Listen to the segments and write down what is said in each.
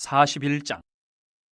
41장.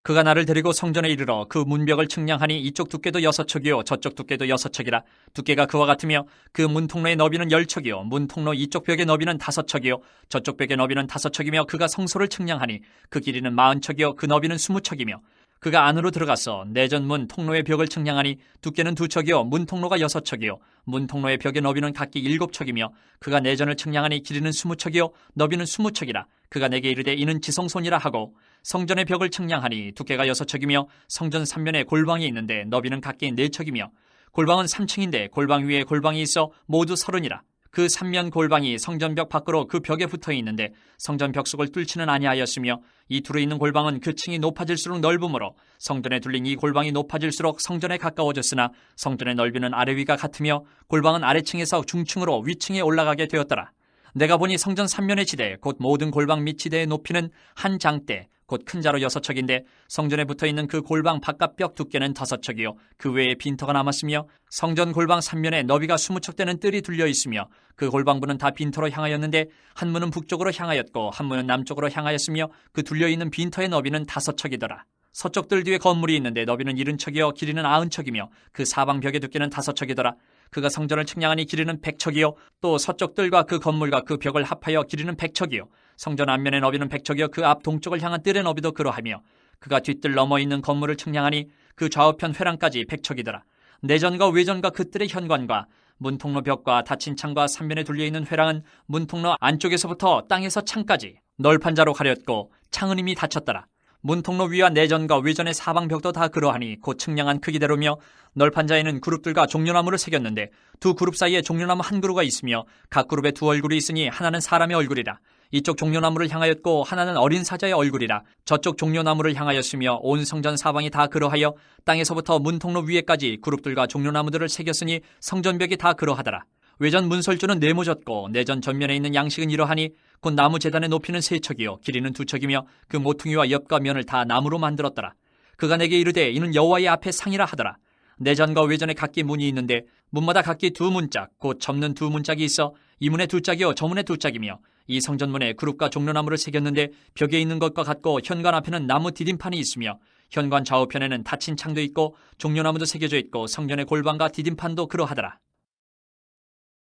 그가 나를 데리고 성전에 이르러 그 문벽을 측량하니 이쪽 두께도 6척이요 저쪽 두께도 6척이라. 두께가 그와 같으며 그 문통로의 너비는 10척이요 문통로 이쪽 벽의 너비는 5척이요 저쪽 벽의 너비는 5척이며 그가 성소를 측량하니 그 길이는 40척이요 그 너비는 20척이며 그가 안으로 들어가서 내전문 통로의 벽을 측량하니 두께는 2척이요 문통로가 6척이요 문통로의 벽의 너비는 각기 7척이며 그가 내전을 측량하니 길이는 20척이요 너비는 20척이라. 그가 내게 이르되 이는 지성소니라 하고 성전의 벽을 측량하니 두께가 6척이며 성전 3면에 골방이 있는데 너비는 각기 4척이며 골방은 3층인데 골방 위에 골방이 있어 모두 30이라. 그 3면 골방이 성전벽 밖으로 그 벽에 붙어 있는데 성전벽 속을 뚫지는 아니하였으며 이 둘에 있는 골방은 그 층이 높아질수록 넓으므로 성전에 둘린 이 골방이 높아질수록 성전에 가까워졌으나 성전의 넓이는 아래 위가 같으며 골방은 아래층에서 중층으로 위층에 올라가게 되었더라. 내가 보니 성전 3면의 지대 곧 모든 골방 및 지대의 높이는 한 장대 곧 큰 자로 6척인데 성전에 붙어있는 그 골방 바깥벽 두께는 5척이요 그 외에 빈터가 남았으며 성전 골방 3면에 너비가 20척 되는 뜰이 둘려 있으며 그 골방부는 다 빈터로 향하였는데 한 문은 북쪽으로 향하였고 한 문은 남쪽으로 향하였으며 그 둘려있는 빈터의 너비는 5척이더라. 서쪽 뜰 뒤에 건물이 있는데 너비는 70척이요 길이는 90척이며 그 사방 벽의 두께는 5척이더라. 그가 성전을 측량하니 길이는 100척이요 또 서쪽 뜰과 그 건물과 그 벽을 합하여 길이는 100척이요 성전 앞면의 너비는 100척이요 그 앞 동쪽을 향한 뜰의 너비도 그러하며 그가 뒷뜰 넘어 있는 건물을 측량하니 그 좌우편 회랑까지 100척이더라. 내전과 외전과 그 뜰의 현관과 문통로 벽과 닫힌 창과 3면에 둘려있는 회랑은 문통로 안쪽에서부터 땅에서 창까지 널판 자로 가렸고 창은 이미 닫혔더라. 문통로 위와 내전과 외전의 사방벽도 다 그러하니 곧 측량한 크기대로며 널판 자에는 그룹들과 종려나무를 새겼는데 두 그룹 사이에 종려나무 한 그루가 있으며 각 그룹에 두 얼굴이 있으니 하나는 사람의 얼굴이라. 이쪽 종려나무를 향하였고 하나는 어린 사자의 얼굴이라. 저쪽 종려나무를 향하였으며 온 성전 사방이 다 그러하여 땅에서부터 문통로 위에까지 그룹들과 종려나무들을 새겼으니 성전벽이 다 그러하더라. 외전 문설주는 네모졌고 내전 전면에 있는 양식은 이러하니 곧 나무 제단의 높이는 3척이요 길이는 2척이며 그 모퉁이와 옆과 면을 다 나무로 만들었더라. 그가 내게 이르되 이는 여호와의 앞에 상이라 하더라. 내전과 외전에 각기 문이 있는데 문마다 각기 2문짝 곧 접는 2문짝이 있어 이 문에 2짝이요 저 문에 2짝이며 이 성전문에 그룹과 종려나무를 새겼는데 벽에 있는 것과 같고 현관 앞에는 나무 디딤판이 있으며 현관 좌우편에는 닫힌 창도 있고 종려나무도 새겨져 있고 성전의 골방과 디딤판도 그러하더라.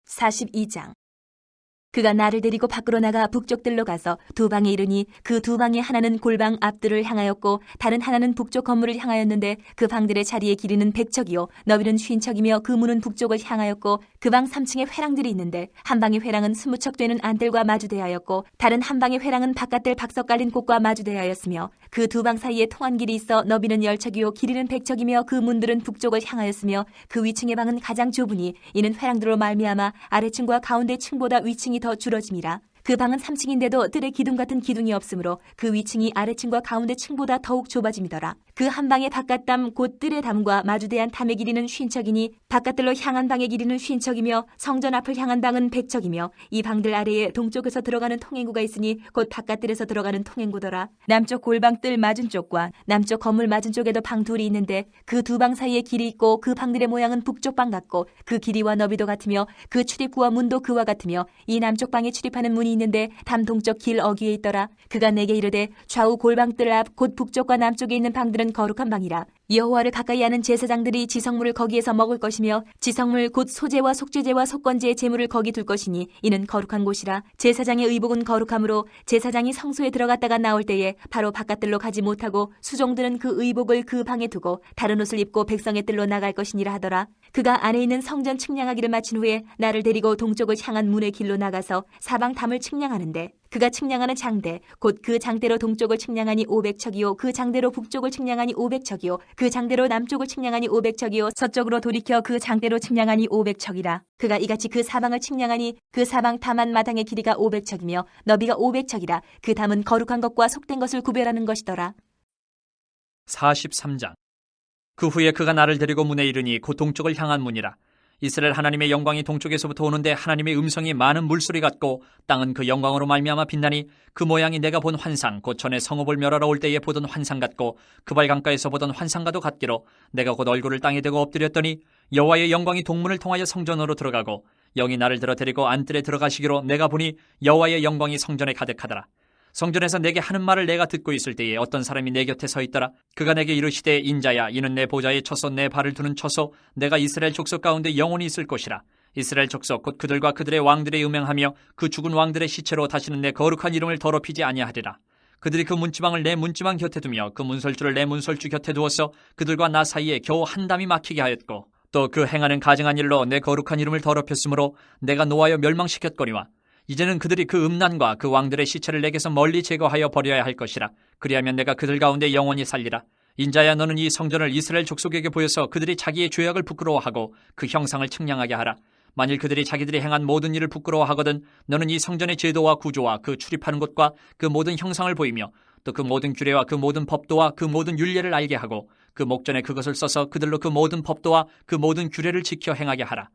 42장. 그가 나를 데리고 밖으로 나가 북쪽뜰로 가서 두 방에 이르니 그 두 방의 하나는 골방 앞뜰을 향하였고 다른 하나는 북쪽 건물을 향하였는데 그 방들의 자리의 길이는 100척이요 너비는 50척이며 그 문은 북쪽을 향하였고 그 방 3층에 회랑들이 있는데 한 방의 회랑은 20척 되는 안뜰과 마주대하였고 다른 한 방의 회랑은 바깥뜰 박석 깔린 곳과 마주대하였으며 그 두 방 사이에 통한 길이 있어 너비는 10척이요 길이는 100척이며 그 문들은 북쪽을 향하였으며 그 위층의 방은 가장 좁으니 이는 회랑들로 말미암아 아래층과 가운데 층보다 위층이 더 줄어짐이라. 그 방은 3층인데도 뜰에 기둥 같은 기둥이 없으므로 그 위층이 아래층과 가운데 층보다 더욱 좁아짐이더라. 그 한 방의 바깥담 곧 뜰의 담과 마주대한 담의 길이는 50척이니 바깥뜰로 향한 방의 길이는 50척이며 성전 앞을 향한 방은 100척이며 이 방들 아래에 동쪽에서 들어가는 통행구가 있으니 곧 바깥뜰에서 들어가는 통행구더라. 남쪽 골방 뜰 맞은 쪽과 남쪽 건물 맞은 쪽에도 방 둘이 있는데 그 두 방 사이에 길이 있고 그 방들의 모양은 북쪽 방 같고 그 길이와 너비도 같으며 그 출입구와 문도 그와 같으며 이 남쪽 방에 출입하는 문이 있는데 담 동쪽 길 어귀에 있더라. 그가 내게 이르되 좌우 골방뜰 앞 곧 북쪽과 남쪽에 있는 방들은 거룩한 방이라. 여호와를 가까이 하는 제사장들이 지성물을 거기에서 먹을 것이며 지성물 곧 소제와 속죄제와 속건제의 제물을 거기 둘 것이니 이는 거룩한 곳이라. 제사장의 의복은 거룩하므로 제사장이 성소에 들어갔다가 나올 때에 바로 바깥뜰로 가지 못하고 수종들은 그 의복을 그 방에 두고 다른 옷을 입고 백성의 뜰로 나갈 것이니라 하더라. 그가 안에 있는 성전 측량하기를 마친 후에 나를 데리고 동쪽을 향한 문의 길로 나가서 사방 담을 측량하는데 그가 측량하는 장대 곧 그 장대로 동쪽을 측량하니 500척이요 그 장대로 북쪽을 측량하니 500척이요 그 장대로 남쪽을 측량하니 500척이요 서쪽으로 돌이켜 그 장대로 측량하니 500척이라. 그가 이같이 그 사방을 측량하니 그 사방 담한 마당의 길이가 500척이며 너비가 500척이라. 그 담은 거룩한 것과 속된 것을 구별하는 것이더라. 43장. 그 후에 그가 나를 데리고 문에 이르니 곧 동쪽을 향한 문이라. 이스라엘 하나님의 영광이 동쪽에서부터 오는데 하나님의 음성이 많은 물소리 같고 땅은 그 영광으로 말미암아 빛나니 그 모양이 내가 본 환상 곧 전에 성읍을 멸하러 올 때에 보던 환상 같고 그발 강가에서 보던 환상과도 같기로 내가 곧 얼굴을 땅에 대고 엎드렸더니 여호와의 영광이 동문을 통하여 성전으로 들어가고 영이 나를 들어 데리고 안뜰에 들어가시기로 내가 보니 여호와의 영광이 성전에 가득하더라. 성전에서 내게 하는 말을 내가 듣고 있을 때에 어떤 사람이 내 곁에 서 있더라. 그가 내게 이르시되 인자야, 이는 내 보좌에 처소 내 발을 두는 처소, 내가 이스라엘 족속 가운데 영원히 있을 것이라. 이스라엘 족속 곧 그들과 그들의 왕들의 음행하며 그 죽은 왕들의 시체로 다시는 내 거룩한 이름을 더럽히지 아니하리라. 그들이 그 문지방을 내 문지방 곁에 두며 그 문설주를 내 문설주 곁에 두어서 그들과 나 사이에 겨우 한 담이 막히게 하였고, 또 그 행하는 가증한 일로 내 거룩한 이름을 더럽혔으므로 내가 노하여 멸망시켰거니와 이제는 그들이 그 음란과 그 왕들의 시체를 내게서 멀리 제거하여 버려야 할 것이라. 그리하면 내가 그들 가운데 영원히 살리라. 인자야, 너는 이 성전을 이스라엘 족속에게 보여서 그들이 자기의 죄악을 부끄러워하고 그 형상을 측량하게 하라. 만일 그들이 자기들이 행한 모든 일을 부끄러워하거든 너는 이 성전의 제도와 구조와 그 출입하는 곳과 그 모든 형상을 보이며 또 그 모든 규례와 그 모든 법도와 그 모든 율례를 알게 하고 그 목전에 그것을 써서 그들로 그 모든 법도와 그 모든 규례를 지켜 행하게 하라.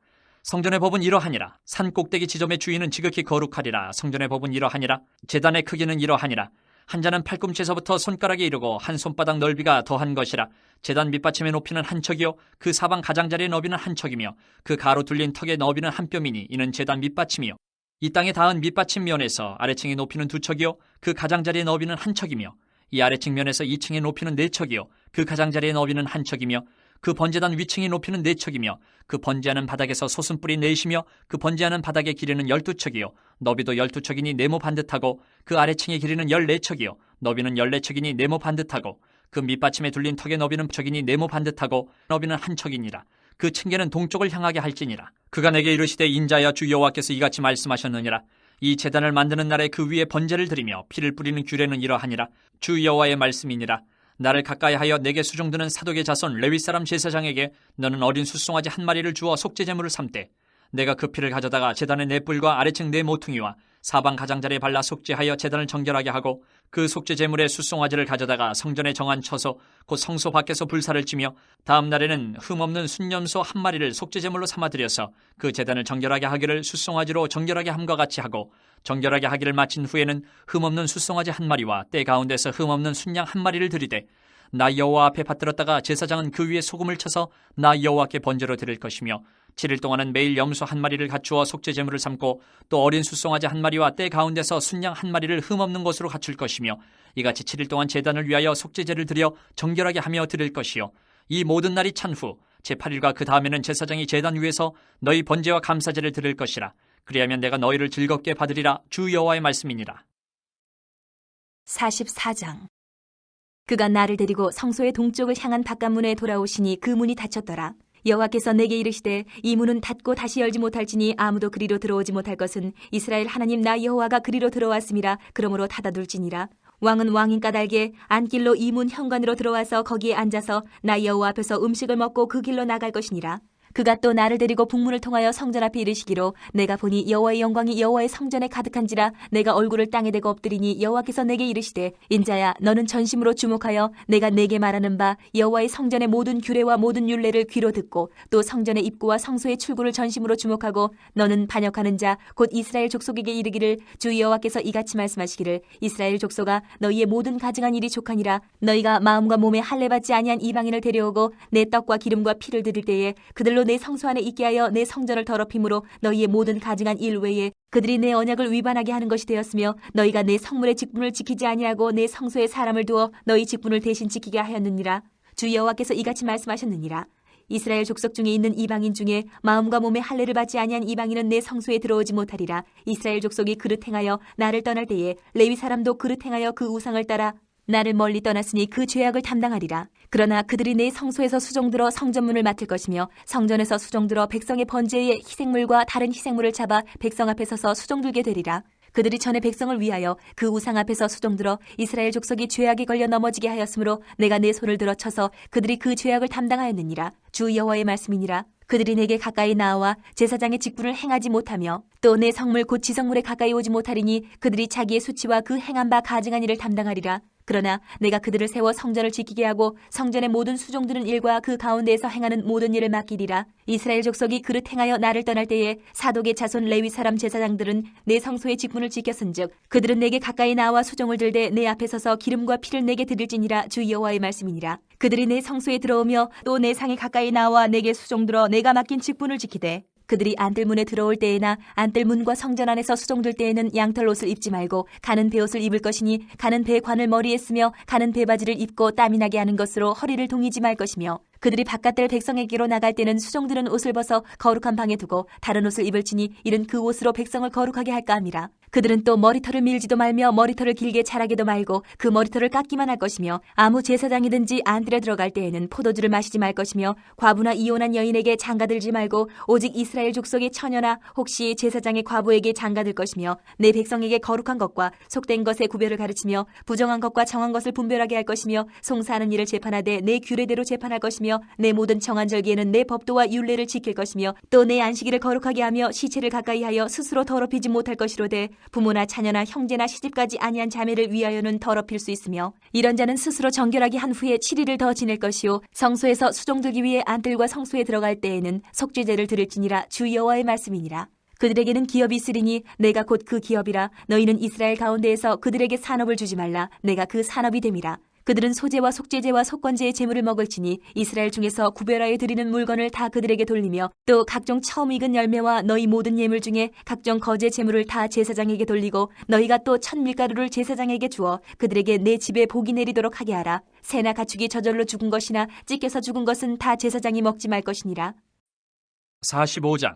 성전의 법은 이러하니라. 산 꼭대기 지점의 주인은 지극히 거룩하리라. 성전의 법은 이러하니라. 제단의 크기는 이러하니라. 한 자는 팔꿈치에서부터 손가락에 이르고 한 손바닥 넓이가 더한 것이라. 제단 밑받침의 높이는 한 척이요 그 사방 가장자리의 너비는 한 척이며 그 가로 둘린 턱의 너비는 한 뼘이니 이는 제단 밑받침이요 이 땅에 닿은 밑받침 면에서 아래층의 높이는 두 척이요 그 가장자리의 너비는 한 척이며 이 아래층 면에서 2층의 높이는 네 척이요 그 가장자리의 너비는 한 척이며 그 번제단 위층의 높이는 네 척이며 그 번제하는 바닥에서 솟은뿔이 넷이며 그 번제하는 바닥의 길이는 12척이요 너비도 12척이니 네모 반듯하고 그 아래층의 길이는 14척이요 너비는 14척이니 네모 반듯하고 그 밑받침에 둘린 턱의 너비는 척이니 네모 반듯하고 너비는 한 척이니라. 그 층계는 동쪽을 향하게 할지니라. 그가 내게 이르시되 인자야, 주 여호와께서 이같이 말씀하셨느니라. 이 제단을 만드는 날에 그 위에 번제를 드리며 피를 뿌리는 규례는 이러하니라. 주 여호와의 말씀이니라. 나를 가까이하여 내게 수종드는 사독의 자손 레위 사람 제사장에게 너는 어린 숫송아지 한 마리를 주어 속죄 제물을 삼되 내가 그 피를 가져다가 제단의 네 뿔과 아래층 네 모퉁이와 사방 가장자리에 발라 속죄하여 제단을 정결하게 하고 그 속죄 제물의 숫송아지를 가져다가 성전에 정한 처소 곧 성소 밖에서 불사를 찌며 다음 날에는 흠없는 순염소 한 마리를 속죄 제물로 삼아 드려서 그 제단을 정결하게 하기를 숫송아지로 정결하게 함과 같이 하고 정결하게 하기를 마친 후에는 흠없는 숫송아지 한 마리와 때 가운데서 흠없는 순양 한 마리를 드리되 나 여호와 앞에 받들었다가 제사장은 그 위에 소금을 쳐서 나 여호와께 번제로 드릴 것이며 7일 동안은 매일 염소 한 마리를 갖추어 속죄 제물을 삼고 또 어린 숫송아지 한 마리와 때 가운데서 순양 한 마리를 흠없는 것으로 갖출 것이며 이같이 7일 동안 제단을 위하여 속죄제를 드려 정결하게 하며 드릴 것이요 이 모든 날이 찬 후 제8일과 그 다음에는 제사장이 제단 위에서 너희 번제와 감사제를 드릴 것이라. 그리하면 내가 너희를 즐겁게 받으리라. 주 여호와의 말씀이니라. 44장. 그가 나를 데리고 성소의 동쪽을 향한 바깥문에 돌아오시니 그 문이 닫혔더라. 여호와께서 내게 이르시되 이 문은 닫고 다시 열지 못할지니 아무도 그리로 들어오지 못할 것은 이스라엘 하나님 나 여호와가 그리로 들어왔음이라. 그러므로 닫아둘지니라. 왕은 왕인 까닭에 안길로 이 문 현관으로 들어와서 거기에 앉아서 나 여호와 앞에서 음식을 먹고 그 길로 나갈 것이니라. 그가 또 나를 데리고 북문을 통하여 성전 앞에 이르시기로 내가 보니 여호와의 영광이 여호와의 성전에 가득한지라. 내가 얼굴을 땅에 대고 엎드리니 여호와께서 내게 이르시되 인자야, 너는 전심으로 주목하여 내가 내게 말하는 바 여호와의 성전의 모든 규례와 모든 율례를 귀로 듣고 또 성전의 입구와 성소의 출구를 전심으로 주목하고 너는 반역하는 자 곧 이스라엘 족속에게 이르기를 주 여호와께서 이같이 말씀하시기를 이스라엘 족속아, 너희의 모든 가증한 일이 족하니라. 너희가 마음과 몸에 할례받지 아니한 이방인을 데려오고 내 떡과 기름과 피를 드릴 때에 그들로 내 성소 안에 있게 하여 내 성전을 더럽힘으로 너희의 모든 가증한 일 외에 그들이 내 언약을 위반하게 하는 것이 되었으며 너희가 내 성물의 직분을 지키지 아니하고 내 성소에 사람을 두어 너희 직분을 대신 지키게 하였느니라. 주 여호와께서 이같이 말씀하셨느니라. 이스라엘 족속 중에 있는 이방인 중에 마음과 몸에 할례를 받지 아니한 이방인은 내 성소에 들어오지 못하리라. 이스라엘 족속이 그릇 행하여 나를 떠날 때에 레위 사람도 그릇 행하여 그 우상을 따라 나를 멀리 떠났으니 그 죄악을 담당하리라. 그러나 그들이 내 성소에서 수종들어 성전문을 맡을 것이며 성전에서 수종들어 백성의 번제의 희생물과 다른 희생물을 잡아 백성 앞에 서서 수종들게 되리라. 그들이 전에 백성을 위하여 그 우상 앞에서 수종들어 이스라엘 족속이 죄악에 걸려 넘어지게 하였으므로 내가 내 손을 들어 쳐서 그들이 그 죄악을 담당하였느니라. 주 여호와의 말씀이니라. 그들이 내게 가까이 나와 제사장의 직분을 행하지 못하며 또 내 성물 곧 지성물에 가까이 오지 못하리니 그들이 자기의 수치와 그 행한 바 가증한 일을 담당하리라. 그러나 내가 그들을 세워 성전을 지키게 하고 성전의 모든 수종드는 일과 그 가운데에서 행하는 모든 일을 맡기리라. 이스라엘 족속이 그릇 행하여 나를 떠날 때에 사독의 자손 레위 사람 제사장들은 내 성소의 직분을 지켰은즉 그들은 내게 가까이 나와 수종을 들되 내 앞에 서서 기름과 피를 내게 드릴지니라. 주 여호와의 말씀이니라. 그들이 내 성소에 들어오며 또 내 상에 가까이 나와 내게 수종들어 내가 맡긴 직분을 지키되 그들이 안뜰문에 들어올 때에나 안뜰문과 성전 안에서 수종들 때에는 양털 옷을 입지 말고 가는 베옷을 입을 것이니 가는 배관을 머리에 쓰며 가는 배바지를 입고 땀이 나게 하는 것으로 허리를 동이지 말 것이며 그들이 바깥들 백성에게로 나갈 때는 수종들은 옷을 벗어 거룩한 방에 두고 다른 옷을 입을지니 이는 그 옷으로 백성을 거룩하게 할까 함이라. 그들은 또 머리털을 밀지도 말며 머리털을 길게 자라게도 말고 그 머리털을 깎기만 할 것이며 아무 제사장이든지 안뜰에 들어갈 때에는 포도주를 마시지 말 것이며 과부나 이혼한 여인에게 장가들지 말고 오직 이스라엘 족속의 처녀나 혹시 제사장의 과부에게 장가들 것이며 내 백성에게 거룩한 것과 속된 것의 구별을 가르치며 부정한 것과 정한 것을 분별하게 할 것이며 송사하는 일을 재판하되 내 규례대로 재판할 것이며 내 모든 정한 절기에는 내 법도와 율례를 지킬 것이며 또 내 안식일을 거룩하게 하며 시체를 가까이 하여 스스로 더럽히지 못할 것이로되 부모나 자녀나 형제나 시집까지 아니한 자매를 위하여는 더럽힐 수 있으며 이런 자는 스스로 정결하게 한 후에 7일을 더 지낼 것이요 성소에서 수종들기 위해 안뜰과 성소에 들어갈 때에는 속죄제를 드릴지니라 주 여호와의 말씀이니라. 그들에게는 기업이 있으리니 내가 곧 그 기업이라. 너희는 이스라엘 가운데에서 그들에게 산업을 주지 말라. 내가 그 산업이 됨이라. 그들은 소제와 속죄제와 속건제의 제물을 먹을지니 이스라엘 중에서 구별하여 드리는 물건을 다 그들에게 돌리며 또 각종 처음 익은 열매와 너희 모든 예물 중에 각종 거제 제물을 다 제사장에게 돌리고 너희가 또 첫 밀가루를 제사장에게 주어 그들에게 내 집에 복이 내리도록 하게 하라. 새나 가축이 저절로 죽은 것이나 찢겨서 죽은 것은 다 제사장이 먹지 말 것이니라. 45장.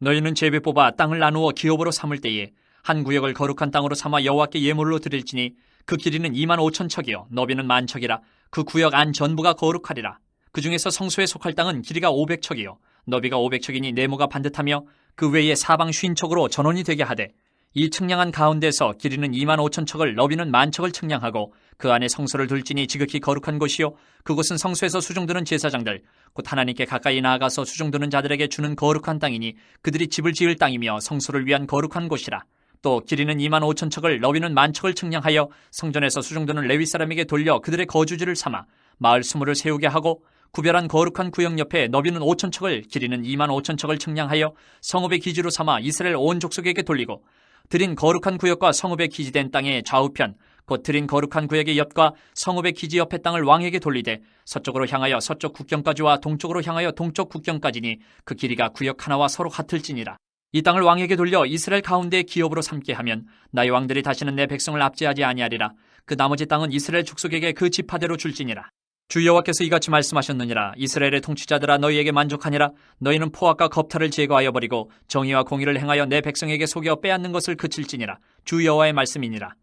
너희는 제비 뽑아 땅을 나누어 기업으로 삼을 때에 한 구역을 거룩한 땅으로 삼아 여호와께 예물로 드릴지니 그 길이는 2만 5천 척이요 너비는 1만 척이라. 그 구역 안 전부가 거룩하리라. 그 중에서 성소에 속할 땅은 길이가 500척이요 너비가 500척이니 네모가 반듯하며 그 외에 사방 50척으로 전원이 되게 하되 이 측량한 가운데서 길이는 2만 5천 척을 너비는 1만 척을 측량하고 그 안에 성소를 둘지니 지극히 거룩한 곳이요 그곳은 성소에서 수종드는 제사장들 곧 하나님께 가까이 나아가서 수종드는 자들에게 주는 거룩한 땅이니 그들이 집을 지을 땅이며 성소를 위한 거룩한 곳이라. 또 길이는 2만 5천 척을 너비는 1만 척을 측량하여 성전에서 수종드는 레위 사람에게 돌려 그들의 거주지를 삼아 마을 수물을 세우게 하고 구별한 거룩한 구역 옆에 너비는 5천 척을 길이는 2만 5천 척을 측량하여 성읍의 기지로 삼아 이스라엘 온 족속에게 돌리고 드린 거룩한 구역과 성읍의 기지된 땅의 좌우편 곧 드린 거룩한 구역의 옆과 성읍의 기지 옆의 땅을 왕에게 돌리되 서쪽으로 향하여 서쪽 국경까지와 동쪽으로 향하여 동쪽 국경까지니 그 길이가 구역 하나와 서로 같을지니라. 이 땅을 왕에게 돌려 이스라엘 가운데의 기업으로 삼게 하면 나의 왕들이 다시는 내 백성을 압제하지 아니하리라. 그 나머지 땅은 이스라엘 족속에게 그 지파대로 줄지니라. 주 여호와께서 이같이 말씀하셨느니라. 이스라엘의 통치자들아 너희에게 만족하니라. 너희는 포악과 겁탈을 제거하여 버리고 정의와 공의를 행하여 내 백성에게 속여 빼앗는 것을 그칠지니라. 주 여호와의 말씀이니라.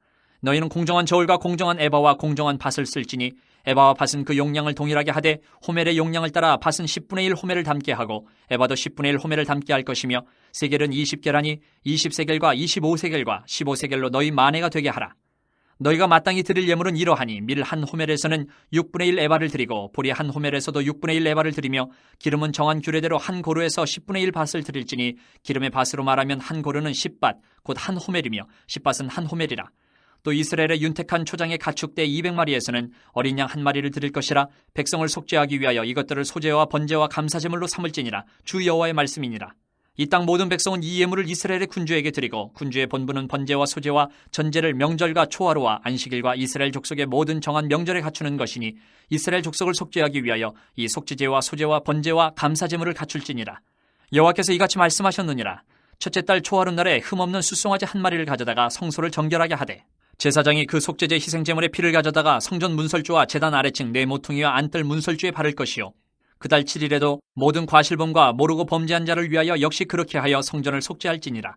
너희는 공정한 저울과 공정한 에바와 공정한 밭을 쓸지니 에바와 밭은 그 용량을 동일하게 하되 호멜의 용량을 따라 밭은 10분의 1 호멜을 담게 하고 에바도 10분의 1 호멜을 담게 할 것이며 세겔은 20계라니 20세겔과 25세겔과 15세겔로 너희 만회가 되게 하라. 너희가 마땅히 드릴 예물은 이러하니 밀 한 호멜에서는 6분의 1 에바를 드리고 보리 한 호멜에서도 6분의 1 에바를 드리며 기름은 정한 규례대로 한 고루에서 10분의 1 밭을 드릴지니 기름의 밭으로 말하면 한 고루는 10밭 곧 한 호멜이며 10밭은 한 호멜이라. 또 이스라엘의 윤택한 초장의 가축대 200마리에서는 어린 양 한 마리를 드릴 것이라. 백성을 속죄하기 위하여 이것들을 소제와 번제와 감사제물로 삼을지니라. 주 여호와의 말씀이니라. 이 땅 모든 백성은 이 예물을 이스라엘의 군주에게 드리고 군주의 본부는 번제와 소제와 전제를 명절과 초하루와 안식일과 이스라엘 족속의 모든 정한 명절에 갖추는 것이니 이스라엘 족속을 속죄하기 위하여 이 속죄제와 소제와 번제와 감사제물을 갖출지니라. 여호와께서 이같이 말씀하셨느니라. 첫째 달 초하루 날에 흠없는 숫송아지 한 마리를 가져다가 성소를 정결하게 하되 제사장이 그 속죄제 희생제물의 피를 가져다가 성전 문설주와 제단 아래층 네 모퉁이와 안뜰 문설주에 바를 것이요 그 달 7일에도 모든 과실범과 모르고 범죄한 자를 위하여 역시 그렇게 하여 성전을 속죄할지니라.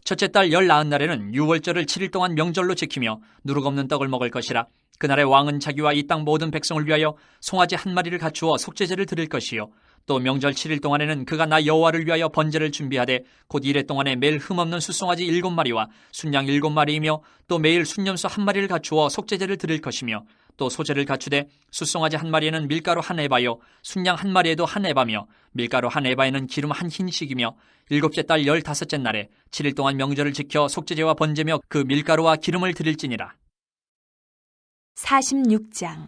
첫째 달 19날에는 유월절을 7일 동안 명절로 지키며 누룩 없는 떡을 먹을 것이라. 그날에 왕은 자기와 이 땅 모든 백성을 위하여 송아지 한 마리를 갖추어 속죄제를 드릴 것이요 또 명절 7일 동안에는 그가 나 여호와를 위하여 번제를 준비하되 곧 이래 동안에 매일 흠없는 숫송아지 7마리와 순양 7마리이며 또 매일 순염소 한 마리를 갖추어 속죄제를 드릴 것이며 또 소제를 갖추되 숫송아지 한 마리에는 밀가루 한 에바요 순양 한 마리에도 한 에바며 밀가루 한 에바에는 기름 한 흰씩이며 7째 달 15째 날에 7일 동안 명절을 지켜 속죄제와 번제며 그 밀가루와 기름을 드릴지니라. 46장.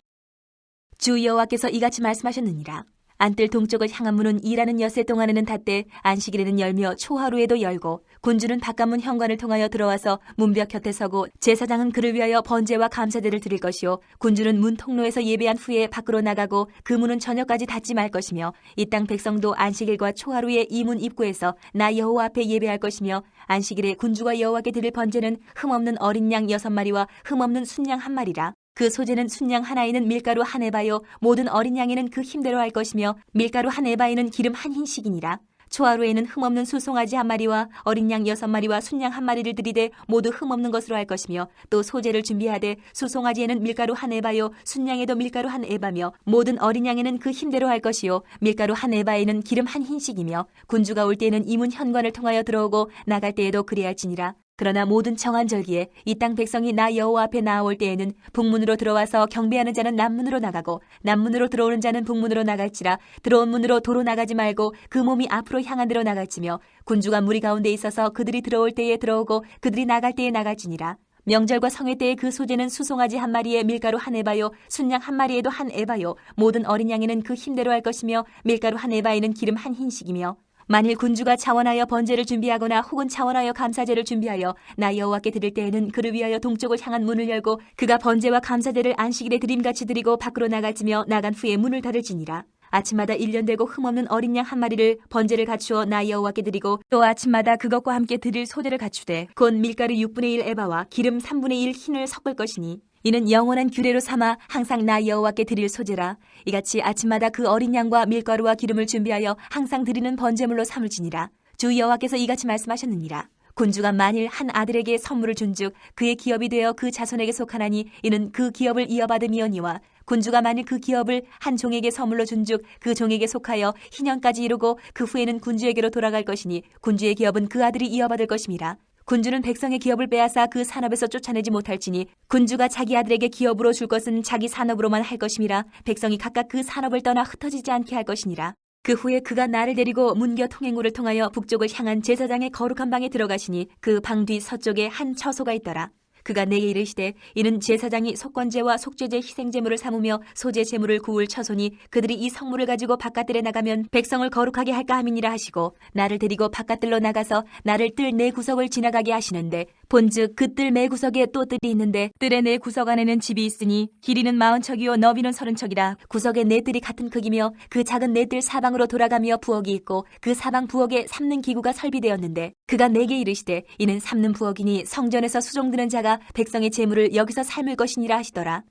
주 여호와께서 이같이 말씀하셨느니라. 안뜰 동쪽을 향한 문은 일하는 엿새 동안에는 닫되 안식일에는 열며 초하루에도 열고 군주는 바깥문 현관을 통하여 들어와서 문벽 곁에 서고 제사장은 그를 위하여 번제와 감사제를 드릴 것이요 군주는 문 통로에서 예배한 후에 밖으로 나가고 그 문은 저녁까지 닫지 말 것이며 이 땅 백성도 안식일과 초하루에 이 문 입구에서 나 여호와 앞에 예배할 것이며 안식일에 군주가 여호와께 드릴 번제는 흠없는 어린 양 6마리와 흠없는 순양 1마리라. 그 소재는 순양 하나에는 밀가루 한 에바요 모든 어린 양에는 그 힘대로 할 것이며 밀가루 한 에바에는 기름 한 흰씩이니라. 초하루에는 흠없는 수송아지 1마리와 어린 양 6마리와 순양 1마리를 들이되 모두 흠없는 것으로 할 것이며 또 소재를 준비하되 수송아지에는 밀가루 한 에바요 순양에도 밀가루 한 에바며 모든 어린 양에는 그 힘대로 할 것이요 밀가루 한 에바에는 기름 한 흰씩이며 군주가 올 때에는 이문 현관을 통하여 들어오고 나갈 때에도 그래야 할지니라. 그러나 모든 정한절기에 이 땅 백성이 나 여호와 앞에 나아올 때에는 북문으로 들어와서 경배하는 자는 남문으로 나가고 남문으로 들어오는 자는 북문으로 나갈지라. 들어온 문으로 도로 나가지 말고 그 몸이 앞으로 향한 데로 나갈지며 군주가 무리 가운데 있어서 그들이 들어올 때에 들어오고 그들이 나갈 때에 나갈지니라. 명절과 성회 때에 그 소재는 수송아지 1마리에 밀가루 한 에바요 순양 1마리에도 한 에바요 모든 어린 양에는 그 힘대로 할 것이며 밀가루 한 에바에는 기름 한 흰씩이며 만일 군주가 차원하여 번제를 준비하거나 혹은 차원하여 감사제를 준비하여 나 여호와께 드릴 때에는 그를 위하여 동쪽을 향한 문을 열고 그가 번제와 감사제를 안식일에 드림같이 드리고 밖으로 나갈지며 나간 후에 문을 닫을지니라. 아침마다 1년 되고 흠없는 어린 양 1마리를 번제를 갖추어 나 여호와께 드리고 또 아침마다 그것과 함께 드릴 소제를 갖추되 곧 밀가루 6분의 1 에바와 기름 3분의 1 흰을 섞을 것이니 이는 영원한 규례로 삼아 항상 나 여호와께 드릴 소제라. 이같이 아침마다 그 어린 양과 밀가루와 기름을 준비하여 항상 드리는 번제물로 삼을지니라. 주 여호와께서 이같이 말씀하셨느니라. 군주가 만일 한 아들에게 선물을 준즉 그의 기업이 되어 그 자손에게 속하나니 이는 그 기업을 이어받음이오니와 군주가 만일 그 기업을 한 종에게 선물로 준즉 그 종에게 속하여 희년까지 이루고 그 후에는 군주에게로 돌아갈 것이니 군주의 기업은 그 아들이 이어받을 것임이라. 군주는 백성의 기업을 빼앗아 그 산업에서 쫓아내지 못할지니 군주가 자기 아들에게 기업으로 줄 것은 자기 산업으로만 할 것임이라. 백성이 각각 그 산업을 떠나 흩어지지 않게 할 것이니라. 그 후에 그가 나를 데리고 문겨 통행로를 통하여 북쪽을 향한 제사장의 거룩한 방에 들어가시니 그 방 뒤 서쪽에 한 처소가 있더라. 그가 내게 이르시되 이는 제사장이 속건제와 속죄제 희생제물을 삼으며 소제 제물을 구울 처소니 그들이 이 성물을 가지고 바깥들에 나가면 백성을 거룩하게 할까 함이니라 하시고 나를 데리고 바깥들로 나가서 나를 뜰 네 구석을 지나가게 하시는데 본즉 그 뜰 네 구석에 또 뜰이 있는데 뜰의 네 구석 안에는 집이 있으니 길이는 40척이요 너비는 30척이라. 구석의 네 뜰이 같은 크기며 그 작은 네 뜰 사방으로 돌아가며 부엌이 있고 그 사방 부엌에 삶는 기구가 설비되었는데 그가 내게 이르시되 이는 삶는 부엌이니 성전에서 수종드는 자가 백성의 재물을 여기서 삶을 것이니라 하시더라.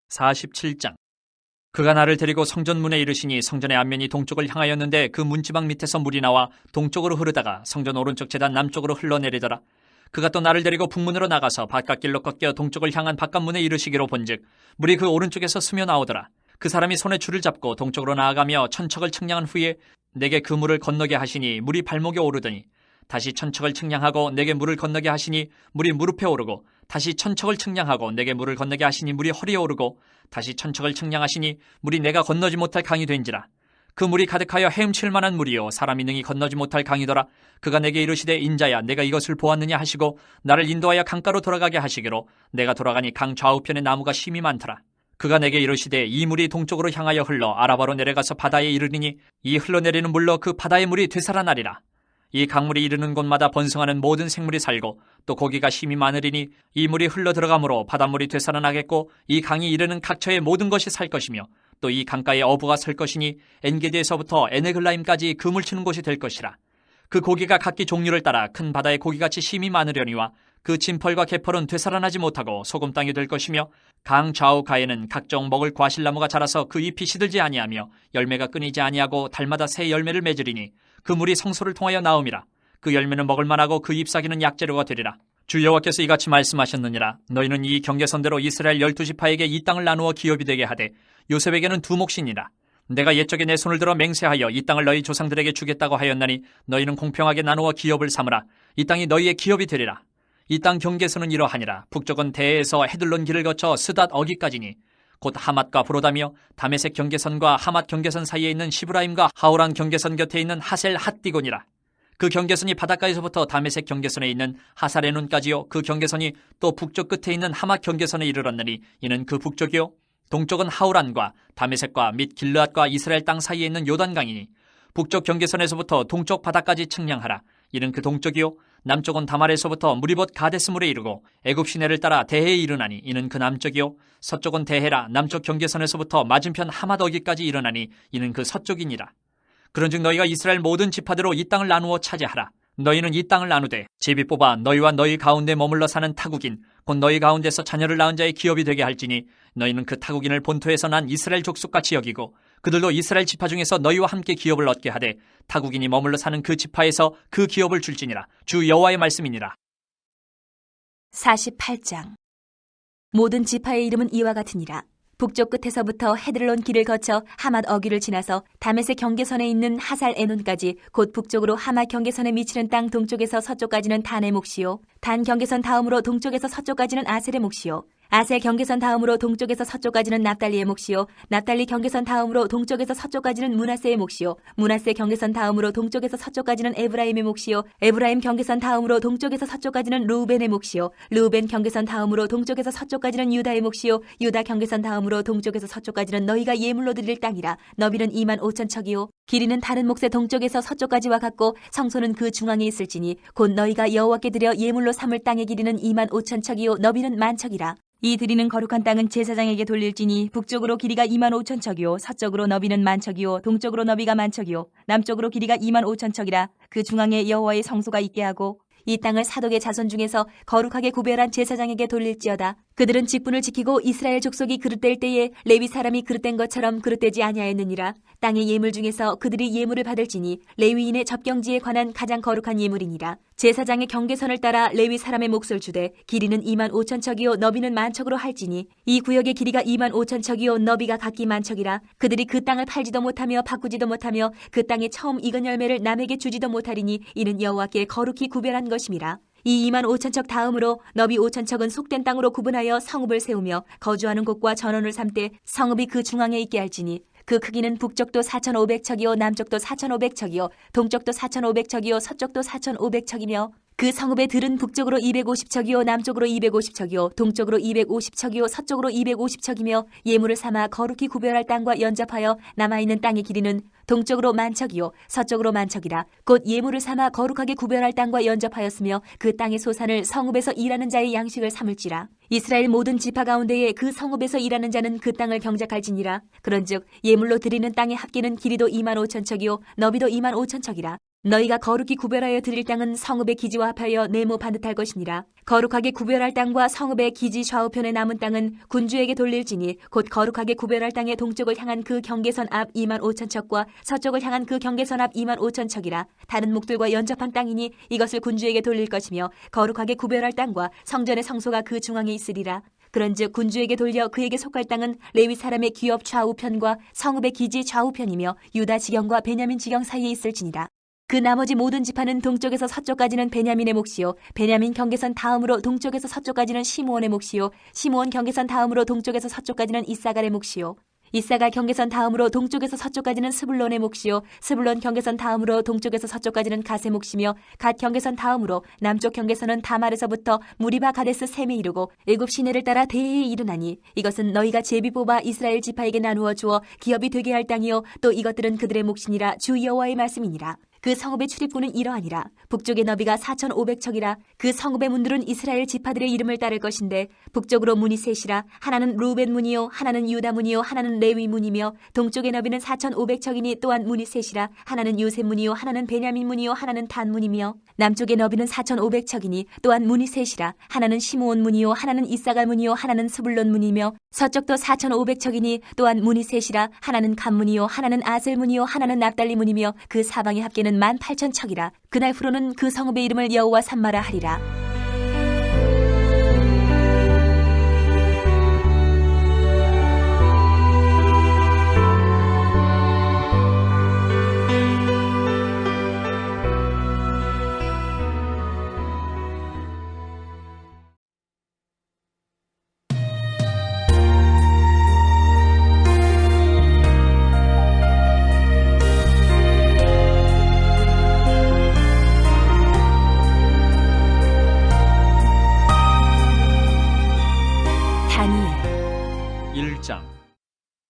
47장. 그가 나를 데리고 성전문에 이르시니 성전의 앞면이 동쪽을 향하였는데 그 문지방 밑에서 물이 나와 동쪽으로 흐르다가 성전 오른쪽 제단 남쪽으로 흘러내리더라. 그가 또 나를 데리고 북문으로 나가서 바깥길로 꺾여 동쪽을 향한 바깥문에 이르시기로 본즉 물이 그 오른쪽에서 스며 나오더라. 그 사람이 손에 줄을 잡고 동쪽으로 나아가며 천척을 측량한 후에 내게 그 물을 건너게 하시니 물이 발목에 오르더니 다시 천척을 측량하고 내게 물을 건너게 하시니 물이 무릎에 오르고 다시 천척을 측량하고 내게 물을 건너게 하시니 물이 허리에 오르고 다시 천척을 측량하시니 물이 내가 건너지 못할 강이 된지라. 그 물이 가득하여 헤엄칠 만한 물이요 사람이 능히 건너지 못할 강이더라. 그가 내게 이르시되 인자야 내가 이것을 보았느냐 하시고 나를 인도하여 강가로 돌아가게 하시기로 내가 돌아가니 강 좌우편에 나무가 심이 많더라. 그가 내게 이르시되 이 물이 동쪽으로 향하여 흘러 아라바로 내려가서 바다에 이르리니 이 흘러내리는 물로 그 바다의 물이 되살아나리라. 이 강물이 이르는 곳마다 번성하는 모든 생물이 살고 또 고기가 심이 많으리니 이 물이 흘러 들어가므로 바닷물이 되살아나겠고 이 강이 이르는 각처의 모든 것이 살 것이며 또 이 강가에 어부가 설 것이니 엔게디에서부터 에네글라임까지 그물 치는 곳이 될 것이라. 그 고기가 각기 종류를 따라 큰 바다의 고기같이 심이 많으려니와 그 진펄과 개펄은 되살아나지 못하고 소금 땅이 될 것이며 강 좌우 가에는 각종 먹을 과실나무가 자라서 그 잎이 시들지 아니하며 열매가 끊이지 아니하고 달마다 새 열매를 맺으리니 그 물이 성소를 통하여 나음이라. 그 열매는 먹을 만하고 그 잎사귀는 약재료가 되리라. 주 여호와께서 이같이 말씀하셨느니라. 너희는 이 경계선대로 이스라엘 12지파에게 이 땅을 나누어 기업이 되게 하되 요셉에게는 두 몫이니라. 내가 옛적에 내 손을 들어 맹세하여 이 땅을 너희 조상들에게 주겠다고 하였나니 너희는 공평하게 나누어 기업을 삼으라. 이 땅이 너희의 기업이 되리라. 이 땅 경계선은 이러하니라. 북쪽은 대에서 헤들론 길을 거쳐 스닷 어기까지니 곧 하맛과 브로다며 다메섹 경계선과 하맛 경계선 사이에 있는 시브라임과 하오란 경계선 곁에 있는 하셀 핫디곤이라. 그 경계선이 바닷가에서부터 다메섹 경계선에 있는 하사레눈까지요. 그 경계선이 또 북쪽 끝에 있는 하맛 경계선에 이르렀느니 이는 그 북쪽이요. 동쪽은 하우란과 다메섹과 및 길르앗과 이스라엘 땅 사이에 있는 요단강이니 북쪽 경계선에서부터 동쪽 바다까지 측량하라. 이는 그 동쪽이요 남쪽은 다말에서부터 무리봇 가데스물에 이르고 애굽 시내를 따라 대해에 이르나니 이는 그 남쪽이요 서쪽은 대해라. 남쪽 경계선에서부터 맞은편 하맛어기까지 이르나니 이는 그 서쪽이니라. 그런즉 너희가 이스라엘 모든 지파대로 이 땅을 나누어 차지하라. 너희는 이 땅을 나누되 제비 뽑아 너희와 너희 가운데 머물러 사는 타국인 곧 너희 가운데서 자녀를 낳은 자의 기업이 되게 할지니 너희는 그 타국인을 본토에서 난 이스라엘 족속같이 여기고 그들도 이스라엘 지파 중에서 너희와 함께 기업을 얻게 하되 타국인이 머물러 사는 그 지파에서 그 기업을 줄지니라. 주 여호와의 말씀이니라. 48장. 모든 지파의 이름은 이와 같으니라. 북쪽 끝에서부터 헤들론 길을 거쳐 하맛 어귀를 지나서 다메섹 경계선에 있는 하살 에논까지 곧 북쪽으로 하맛 경계선에 미치는 땅 동쪽에서 서쪽까지는 단의 몫이요 단 경계선 다음으로 동쪽에서 서쪽까지는 아셀의 몫이요 아셀 경계선 다음으로 동쪽에서 서쪽까지는 납달리의 몫이요 납달리 경계선 다음으로 동쪽에서 서쪽까지는 므낫세의 몫이요 므낫세 경계선 다음으로 동쪽에서 서쪽까지는 에브라임의 몫이요 에브라임 경계선 다음으로 동쪽에서 서쪽까지는 르우벤의 몫이요 르우벤 경계선 다음으로 동쪽에서 서쪽까지는 유다의 몫이요 유다 경계선 다음으로 동쪽에서 서쪽까지는 너희가 예물로 드릴 땅이라. 너비는 2만 5천 척이요 길이는 다른 몫의 동쪽에서 서쪽까지와 같고 성소는 그 중앙에 있을지니 곧 너희가 여호와께 드려 예물로 삼을 땅의 길이는 2만 5천 척이요 너비는 만 척이라. 이 드리는 거룩한 땅은 제사장에게 돌릴지니 북쪽으로 길이가 2만 5천 척이요 서쪽으로 너비는 만 척이요 동쪽으로 너비가 만 척이요 남쪽으로 길이가 2만 5천 척이라. 그 중앙에 여호와의 성소가 있게 하고 이 땅을 사독의 자손 중에서 거룩하게 구별한 제사장에게 돌릴지어다. 그들은 직분을 지키고 이스라엘 족속이 그릇될 때에 레위 사람이 그릇된 것처럼 그릇되지 아니하였느니라. 땅의 예물 중에서 그들이 예물을 받을지니 레위인의 접경지에 관한 가장 거룩한 예물이니라. 제사장의 경계선을 따라 레위 사람의 몫을 주되 길이는 2만 5천 척이요 너비는 만 척으로 할지니 이 구역의 길이가 2만 5천 척이요 너비가 각기 만 척이라. 그들이 그 땅을 팔지도 못하며 바꾸지도 못하며 그 땅에 처음 익은 열매를 남에게 주지도 못하리니 이는 여호와께 거룩히 구별한 것임이라. 이 2만 5천 척 다음으로 너비 5천 척은 속된 땅으로 구분하여 성읍을 세우며 거주하는 곳과 전원을 삼되 성읍이 그 중앙에 있게 할지니 그 크기는 북쪽도 4,500척이요 남쪽도 4,500척이요 동쪽도 4,500척이요 서쪽도 4,500척이며 그 성읍의 들은 북쪽으로 250척이요 남쪽으로 250척이요 동쪽으로 250척이요 서쪽으로 250척이며 예물을 삼아 거룩히 구별할 땅과 연접하여 남아있는 땅의 길이는 동쪽으로 만척이요 서쪽으로 만척이라. 곧 예물을 삼아 거룩하게 구별할 땅과 연접하였으며 그 땅의 소산을 성읍에서 일하는 자의 양식을 삼을지라. 이스라엘 모든 지파 가운데에 그 성읍에서 일하는 자는 그 땅을 경작할지니라. 그런즉 예물로 드리는 땅의 합계는 길이도 2만 5천 척이요 너비도 2만 5천 척이라. 너희가 거룩히 구별하여 드릴 땅은 성읍의 기지와 합하여 네모 반듯할 것이니라. 거룩하게 구별할 땅과 성읍의 기지 좌우편에 남은 땅은 군주에게 돌릴지니 곧 거룩하게 구별할 땅의 동쪽을 향한 그 경계선 앞 2만 5천 척과 서쪽을 향한 그 경계선 앞 2만 5천 척이라. 다른 목들과 연접한 땅이니 이것을 군주에게 돌릴 것이며 거룩하게 구별할 땅과 성전의 성소가 그 중앙에 있으리라. 그런즉 군주에게 돌려 그에게 속할 땅은 레위 사람의 기업 좌우편과 성읍의 기지 좌우편이며 유다 지경과 베냐민 지경 사이에 있을지니라. 그 나머지 모든 지파는 동쪽에서 서쪽까지는 베냐민의 몫이요 베냐민 경계선 다음으로 동쪽에서 서쪽까지는 시므온의 몫이요 시므온 경계선 다음으로 동쪽에서 서쪽까지는 이사갈의 몫이요 이사갈 경계선 다음으로 동쪽에서 서쪽까지는 스불론의 몫이요 스불론 경계선 다음으로 동쪽에서 서쪽까지는 갓의 몫이며 갓 경계선 다음으로 남쪽 경계선은 다말에서부터 무리바 가데스 셈에 이르고 애굽 시내를 따라 대해에 이르나니 이것은 너희가 제비 뽑아 이스라엘 지파에게 나누어 주어 기업이 되게 할 땅이요 또 이것들은 그들의 몫이니라. 주 여호와의 말씀이니라. 그 성읍의 출입구는 이러하니라. 북쪽의 너비가 4,500척이라. 그 성읍의 문들은 이스라엘 지파들의 이름을 따를 것인데 북쪽으로 문이 셋이라. 하나는 루벤 문이요 하나는 유다 문이요 하나는 레위 문이며 동쪽의 너비는 4,500척이니 또한 문이 셋이라. 하나는 요셉 문이요 하나는 베냐민 문이요 하나는 단 문이며 남쪽의 너비는 4,500척이니 또한 문이 셋이라. 하나는 시므온 문이요 하나는 이사갈 문이요 하나는 스불론 문이며 서쪽도 4,500척이니 또한 문이 셋이라. 하나는 간 문이요 하나는 아셀 문이요 하나는 납달리 문이며 그 사방의 합계는 18,000척이라. 그날 후로는 그 성읍의 이름을 여호와 삼마라 하리라. 1장.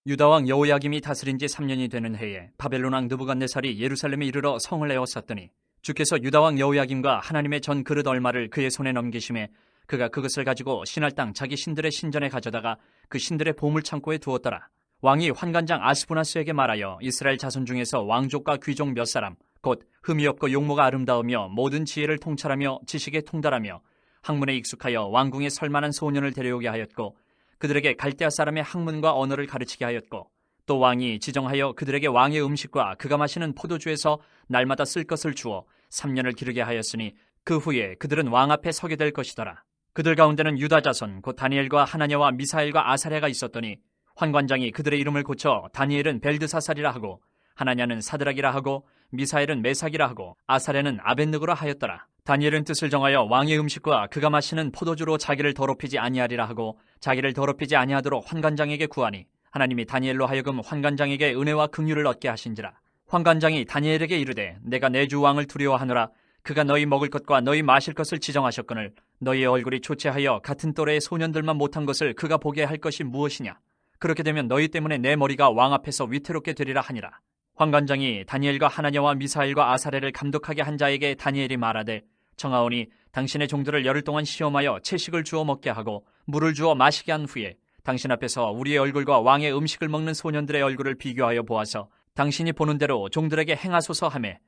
유다 왕 여호야김이 다스린 지 3년이 되는 해에 바벨론 왕 느부갓네살이 예루살렘에 이르러 성을 에워쌌더니 주께서 유다 왕 여호야김과 하나님의 전 그릇 얼마를 그의 손에 넘기심에 그가 그것을 가지고 신할 땅 자기 신들의 신전에 가져다가 그 신들의 보물 창고에 두었더라. 왕이 환관장 아스부나스에게 말하여 이스라엘 자손 중에서 왕족과 귀족 몇 사람 곧 흠이 없고 용모가 아름다우며 모든 지혜를 통찰하며 지식에 통달하며 학문에 익숙하여 왕궁에 설만한 소년을 데려오게 하였고 그들에게 갈대아 사람의 학문과 언어를 가르치게 하였고 또 왕이 지정하여 그들에게 왕의 음식과 그가 마시는 포도주에서 날마다 쓸 것을 주어 3년을 기르게 하였으니 그 후에 그들은 왕 앞에 서게 될 것이더라. 그들 가운데는 유다 자손 곧 다니엘과 하나냐와 미사엘과 아사랴가 있었더니 환관장이 그들의 이름을 고쳐 다니엘은 벨드사살이라 하고 하나냐는 사드락이라 하고 미사엘은 메삭이라 하고 아사랴는 아벳느고라 하였더라. 다니엘은 뜻을 정하여 왕의 음식과 그가 마시는 포도주로 자기를 더럽히지 아니하리라 하고 자기를 더럽히지 아니하도록 환관장에게 구하니 하나님이 다니엘로 하여금 환관장에게 은혜와 긍휼을 얻게 하신지라. 환관장이 다니엘에게 이르되 내가 내 주 왕을 두려워하노라. 그가 너희 먹을 것과 너희 마실 것을 지정하셨거늘 너희의 얼굴이 초췌하여 같은 또래의 소년들만 못한 것을 그가 보게 할 것이 무엇이냐. 그렇게 되면 너희 때문에 내 머리가 왕 앞에서 위태롭게 되리라 하니라. 환관장이 다니엘과 하나냐와 미사엘과 아사랴를 감독하게 한 자에게 다니엘이 말하되 청하오니 당신의 종들을 열흘 동안 시험하여 채식을 주어 먹게 하고 물을 주어 마시게 한 후에 당신 앞에서 우리의 얼굴과 왕의 음식을 먹는 소년들의 얼굴을 비교하여 보아서 당신이 보는 대로 종들에게 행하소서 하매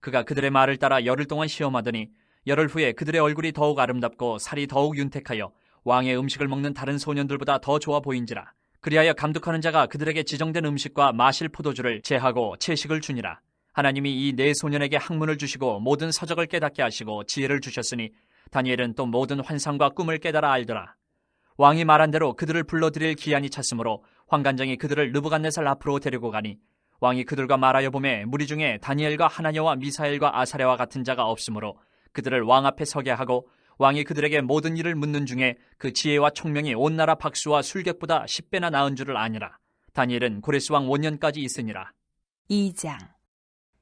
그가 그들의 말을 따라 열흘 동안 시험하더니 열흘 후에 그들의 얼굴이 더욱 아름답고 살이 더욱 윤택하여 왕의 음식을 먹는 다른 소년들보다 더 좋아 보인지라. 그리하여 감독하는 자가 그들에게 지정된 음식과 마실 포도주를 제하고 채식을 주니라. 하나님이 이 네 소년에게 학문을 주시고 모든 서적을 깨닫게 하시고 지혜를 주셨으니 다니엘은 또 모든 환상과 꿈을 깨달아 알더라. 왕이 말한 대로 그들을 불러들일 기한이 찼으므로 환관장이 그들을 느부갓네살 앞으로 데리고 가니 왕이 그들과 말하여 보매 무리 중에 다니엘과 하나냐와 미사엘과 아사랴와 같은 자가 없으므로 그들을 왕 앞에 서게 하고 왕이 그들에게 모든 일을 묻는 중에 그 지혜와 총명이 온 나라 박수와 술객보다 10배나 나은 줄을 아니라. 다니엘은 고레스 왕 5년까지 있으니라. 2장.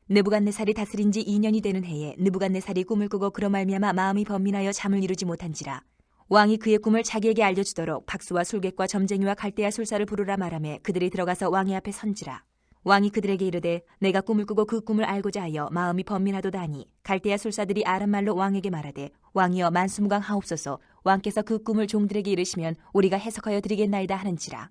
느부갓네살이 다스린 지 2년이 되는 해에 느부갓네살이 꿈을 꾸고 그로 말미암아 마음이 번민하여 잠을 이루지 못한지라. 왕이 그의 꿈을 자기에게 알려주도록 박수와 술객과 점쟁이와 갈대아 술사를 부르라 말하매 그들이 들어가서 왕의 앞에 선지라. 왕이 그들에게 이르되 내가 꿈을 꾸고 그 꿈을 알고자 하여 마음이 번민하도다 하니 갈대아 술사들이 아람말로 왕에게 말하되 왕이여 만수무강하옵소서. 왕께서 그 꿈을 종들에게 이르시면 우리가 해석하여 드리겠나이다 하는지라.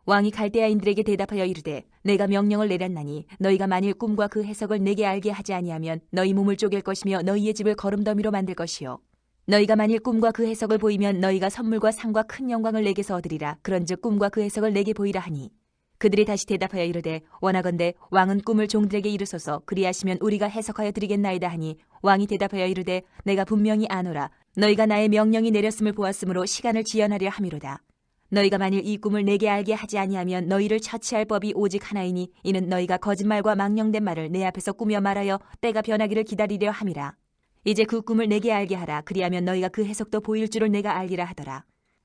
왕이 갈대아인들에게 대답하여 이르되 내가 명령을 내렸나니 너희가 만일 꿈과 그 해석을 내게 알게 하지 아니하면 너희 몸을 쪼갤 것이며 너희의 집을 거름더미로 만들 것이요 너희가 만일 꿈과 그 해석을 보이면 너희가 선물과 상과 큰 영광을 내게서 얻으리라. 그런즉 꿈과 그 해석을 내게 보이라 하니 그들이 다시 대답하여 이르되 원하건대 왕은 꿈을 종들에게 이르소서. 그리하시면 우리가 해석하여 드리겠나이다 하니 왕이 대답하여 이르되 내가 분명히 아노라. 너희가 나의 명령이 내렸음을 보았으므로 시간을 지연하려 함이로다. 너희가 만일 이 꿈을 내게 알게 하지 아니하면 너희를 처치할 법이 오직 하나이니 이는 너희가 거짓말과 망령된 말을 내 앞에서 꾸며 말하여 때가 변하기를 기다리려 함이라. 이제 그 꿈을 내게 알게 하라. 그리하면 너희가 그 해석도 보일 줄을 내가 알리라 하더라.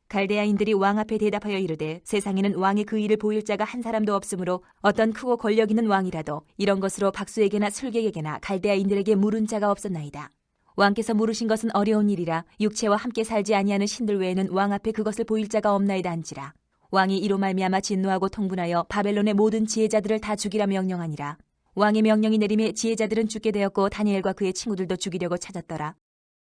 갈대아인들이 왕 앞에 대답하여 이르되 세상에는 왕의 그 일을 보일 자가 한 사람도 없으므로 어떤 크고 권력 있는 왕이라도 이런 것으로 박수에게나 술객에게나 갈대아인들에게 물은 자가 없었나이다. 왕께서 물으신 것은 어려운 일이라 육체와 함께 살지 아니하는 신들 외에는 왕 앞에 그것을 보일 자가 없나이다 한지라. 왕이 이로 말미암아 진노하고 통분하여 바벨론의 모든 지혜자들을 다 죽이라 명령하니라. 왕의 명령이 내림에 지혜자들은 죽게 되었고 다니엘과 그의 친구들도 죽이려고 찾았더라.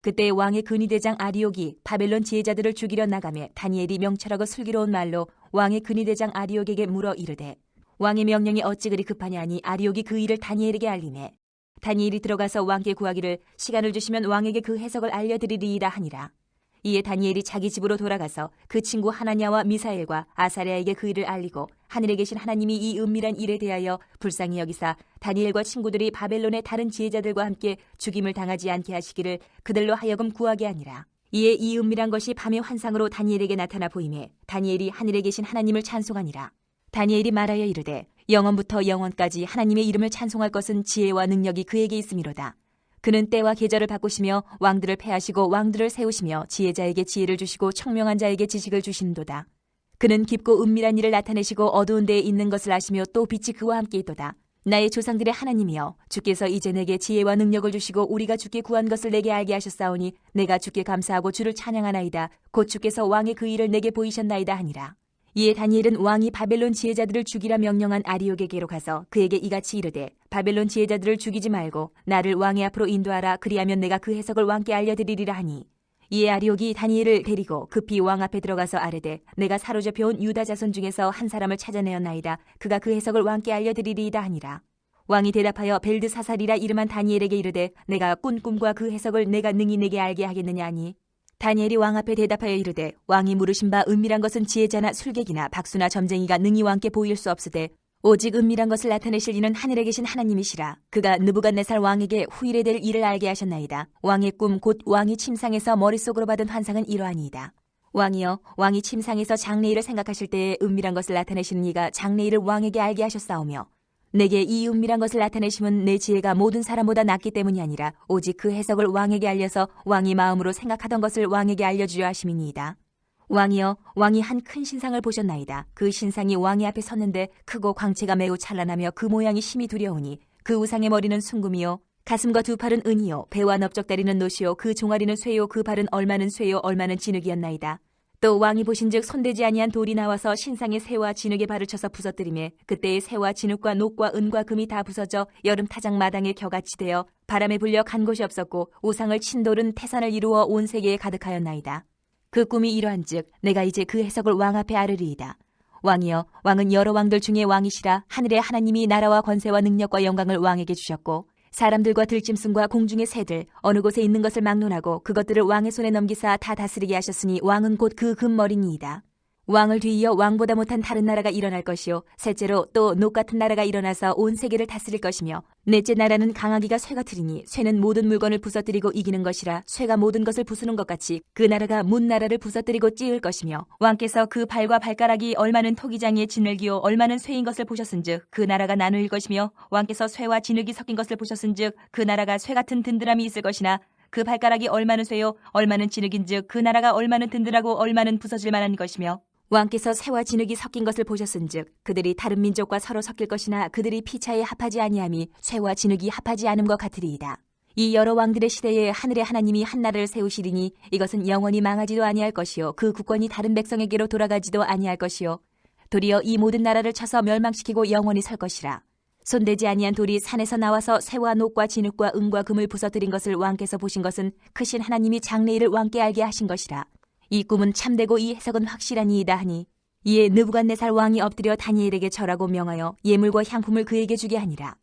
그때 왕의 근위대장 아리옥이 바벨론 지혜자들을 죽이려 나가매 다니엘이 명철하고 슬기로운 말로 왕의 근위대장 아리옥에게 물어 이르되 왕의 명령이 어찌 그리 급하냐 하니 아리옥이 그 일을 다니엘에게 알리매 다니엘이 들어가서 왕께 구하기를 시간을 주시면 왕에게 그 해석을 알려드리리이다 하니라. 이에 다니엘이 자기 집으로 돌아가서 그 친구 하나냐와 미사엘과 아사랴에게 그 일을 알리고 하늘에 계신 하나님이 이 은밀한 일에 대하여 불쌍히 여기사 다니엘과 친구들이 바벨론의 다른 지혜자들과 함께 죽임을 당하지 않게 하시기를 그들로 하여금 구하게 하니라. 이에 이 은밀한 것이 밤의 환상으로 다니엘에게 나타나 보이매 다니엘이 하늘에 계신 하나님을 찬송하니라. 다니엘이 말하여 이르되 영원부터 영원까지 하나님의 이름을 찬송할 것은 지혜와 능력이 그에게 있음이로다. 그는 때와 계절을 바꾸시며 왕들을 패하시고 왕들을 세우시며 지혜자에게 지혜를 주시고 총명한 자에게 지식을 주시는도다. 그는 깊고 은밀한 일을 나타내시고 어두운 데에 있는 것을 아시며 또 빛이 그와 함께 있도다. 나의 조상들의 하나님이여 주께서 이제 내게 지혜와 능력을 주시고 우리가 주께 구한 것을 내게 알게 하셨사오니 내가 주께 감사하고 주를 찬양하나이다. 곧 주께서 왕의 그 일을 내게 보이셨나이다 하니라. 이에 다니엘은 왕이 바벨론 지혜자들을 죽이라 명령한 아리옥에게로 가서 그에게 이같이 이르되 바벨론 지혜자들을 죽이지 말고 나를 왕의 앞으로 인도하라. 그리하면 내가 그 해석을 왕께 알려드리리라 하니, 이에 아리옥이 다니엘을 데리고 급히 왕 앞에 들어가서 아뢰되 내가 사로잡혀온 유다 자손 중에서 한 사람을 찾아내었나이다. 그가 그 해석을 왕께 알려드리리이다 하니라. 왕이 대답하여 벨드사살이라 이름한 다니엘에게 이르되 내가 꾼 꿈과 그 해석을 내가 능히 내게 알게 하겠느냐 하니, 다니엘이 왕 앞에 대답하여 이르되 왕이 물으신 바 은밀한 것은 지혜자나 술객이나 박수나 점쟁이가 능히 왕께 보일 수 없으되 오직 은밀한 것을 나타내실 이는 하늘에 계신 하나님이시라. 그가 느부갓네살 왕에게 후일에 될 일을 알게 하셨나이다. 왕의 꿈 곧 왕이 침상에서 머릿속으로 받은 환상은 이러하니이다. 왕이여, 왕이 침상에서 장래일을 생각하실 때에 은밀한 것을 나타내시는 이가 장래일을 왕에게 알게 하셨사오며, 내게 이 은밀한 것을 나타내심은 내 지혜가 모든 사람보다 낫기 때문이 아니라 오직 그 해석을 왕에게 알려서 왕이 마음으로 생각하던 것을 왕에게 알려주려 하심이니이다. 왕이여, 왕이 한 큰 신상을 보셨나이다. 그 신상이 왕의 앞에 섰는데 크고 광채가 매우 찬란하며 그 모양이 심히 두려우니 그 우상의 머리는 순금이요 가슴과 두 팔은 은이요 배와 넓적다리는 노시요 그 종아리는 쇠요 그 발은 얼마는 쇠요 얼마는 진흙이었나이다. 또 왕이 보신즉 손대지 아니한 돌이 나와서 신상의 새와 진흙의 발을 쳐서 부서뜨리매 그때의 새와 진흙과 녹과 은과 금이 다 부서져 여름 타작 마당에 겨같이 되어 바람에 불려 간 곳이 없었고 우상을 친 돌은 태산을 이루어 온 세계에 가득하였나이다. 그 꿈이 이러한즉 내가 이제 그 해석을 왕 앞에 아르리이다. 왕이여, 왕은 여러 왕들 중에 왕이시라. 하늘의 하나님이 나라와 권세와 능력과 영광을 왕에게 주셨고 사람들과 들짐승과 공중의 새들 어느 곳에 있는 것을 막론하고 그것들을 왕의 손에 넘기사 다 다스리게 하셨으니 왕은 곧 그 금머리니이다. 왕을 뒤이어 왕보다 못한 다른 나라가 일어날 것이요 셋째로 또 녹 같은 나라가 일어나서 온 세계를 다스릴 것이며 넷째 나라는 강하기가 쇠 같으리니 쇠는 모든 물건을 부서뜨리고 이기는 것이라 쇠가 모든 것을 부수는 것 같이 그 나라가 문 나라를 부서뜨리고 찌을 것이며 왕께서 그 발과 발가락이 얼마는 토기장이의 진흙이요 얼마는 쇠인 것을 보셨은즉 그 나라가 나누일 것이며 왕께서 쇠와 진흙이 섞인 것을 보셨은즉 그 나라가 쇠 같은 든든함이 있을 것이나 그 발가락이 얼마는 쇠요 얼마는 진흙인즉 그 나라가 얼마는 든든하고 얼마는 부서질 만한 것이며 왕께서 새와 진흙이 섞인 것을 보셨은즉 그들이 다른 민족과 서로 섞일 것이나 그들이 피차에 합하지 아니함이 새와 진흙이 합하지 않음과 같으리이다. 이 여러 왕들의 시대에 하늘의 하나님이 한 나라를 세우시리니 이것은 영원히 망하지도 아니할 것이요 그 국권이 다른 백성에게로 돌아가지도 아니할 것이요 도리어 이 모든 나라를 쳐서 멸망시키고 영원히 설 것이라. 손대지 아니한 돌이 산에서 나와서 새와 녹과 진흙과 은과 금을 부서뜨린 것을 왕께서 보신 것은 크신 하나님이 장래일을 왕께 알게 하신 것이라. 이 꿈은 참되고 이 해석은 확실하니이다 하니, 이에 느부갓네살 왕이 엎드려 다니엘에게 절하고 명하여 예물과 향품을 그에게 주게 하니라.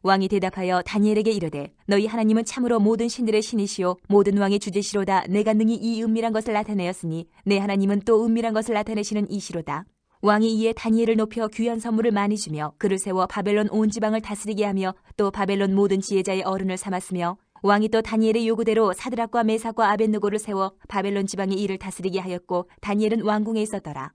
왕이 대답하여 다니엘에게 이르되 너희 하나님은 참으로 모든 신들의 신이시요 모든 왕의 주제시로다. 내가 능히 이 은밀한 것을 나타내었으니 내 하나님은 또 은밀한 것을 나타내시는 이시로다. 왕이 이에 다니엘을 높여 귀한 선물을 많이 주며 그를 세워 바벨론 온 지방을 다스리게 하며 또 바벨론 모든 지혜자의 어른을 삼았으며 왕이 또 다니엘의 요구대로 사드락과 메삭과 아벳느고를 세워 바벨론 지방의 일을 다스리게 하였고 다니엘은 왕궁에 있었더라.